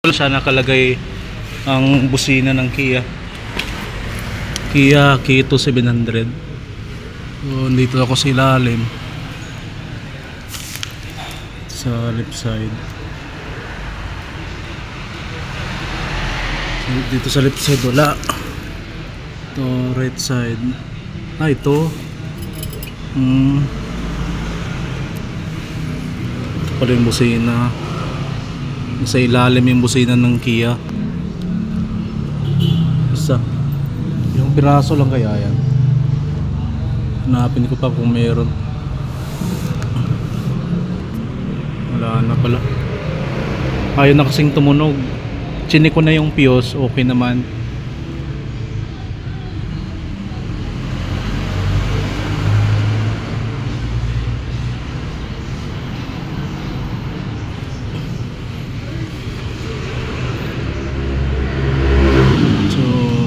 Siya nakalagay ang busina ng Kia Keto 700. So, dito ako sa ilalim sa left side. So, dito sa left side wala. Ito right side. Ito ito pala yung busina. Sa ilalim yung busina ng Kia. Isa. Yung piraso lang kaya yan. Hanapin ko pa kung meron. Wala na pala. Ayaw na kasing tumunog. Chinik ko na yung fuse. Okay naman.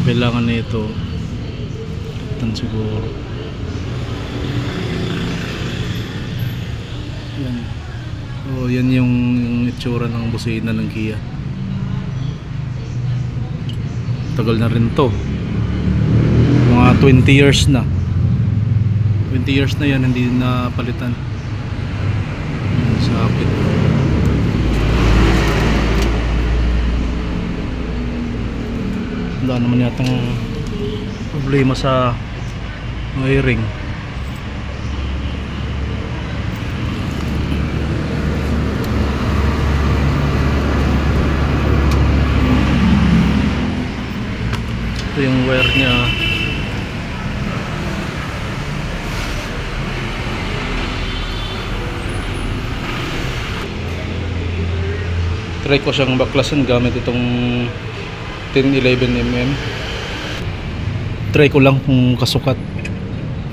Kailangan na ito tan siguro. Yan. So yan yung itsura ng busina ng Kia. Tagal na rin to, mga 20 years na. 20 years na yan, hindi na palitan. Sakit. Wala naman yatang problema sa wiring. Ito yung wire niya. Try ko siyang baklasin gamit itong 10-11mm. Try ko lang kung kasukat.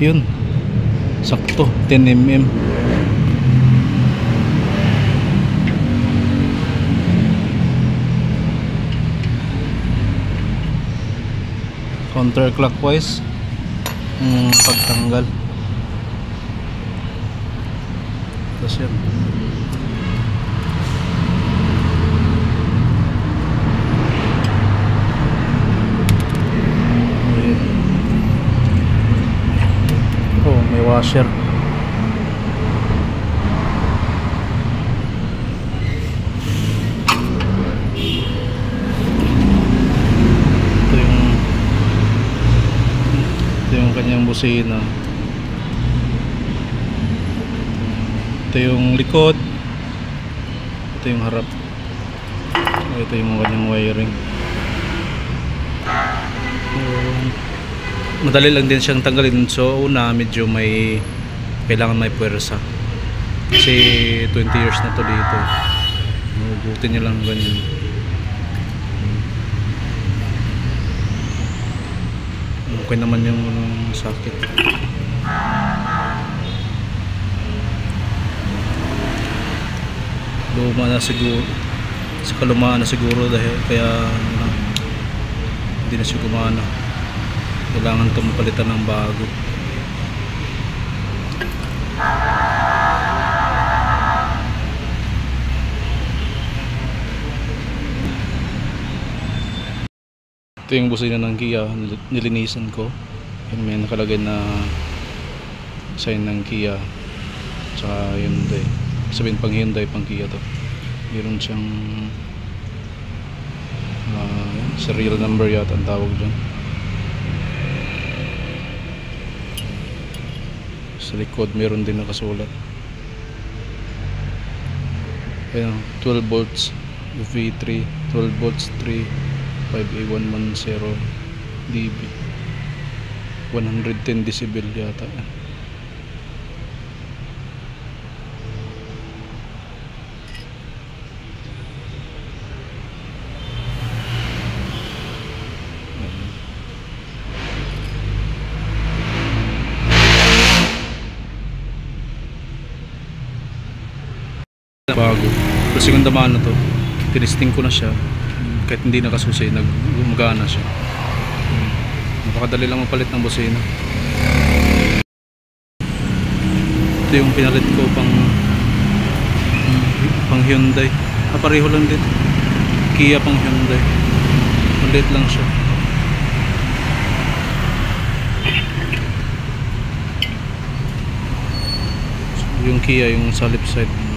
Yun, sakto 10mm. Counterclockwise pagtanggal. Tapos yan. May washer. Ito yung kanyang busina. Ito yung likod. Ito yung harap. Ito yung kanyang wiring. Madali lang din siyang tanggalin. So una medyo may kailangan may puwersa kasi 20 years na to dito. Hugutin niya lang ganyan. Okay naman yung sakit. Luma na siguro, sa kalumaan na siguro dahil kaya hindi na siya gumana. Kailangan ito mapalitan ng bago. Ito yung busina ng Kia, nilinisan ko. May nakalagay na sign ng Kia tsaka Hyundai. Sabihin pang Hyundai, pang Kia to. Meron siyang serial number yata ang tawag dyan. Sa likod meron din nakasulat. Ayan, 12 volts V3, 12 volts 3 5A110 dB, 110 decibel yata. Bago. Pero segunda mano to. Tinisting ko na siya. Kahit hindi nakasusi, gumagana siya. Napakadali lang mapalit ng busina. Ito yung pinalit ko pang Hyundai. Pareho lang din. Kia pang Hyundai. Maliit lang siya. Yung Kia yung sa left side.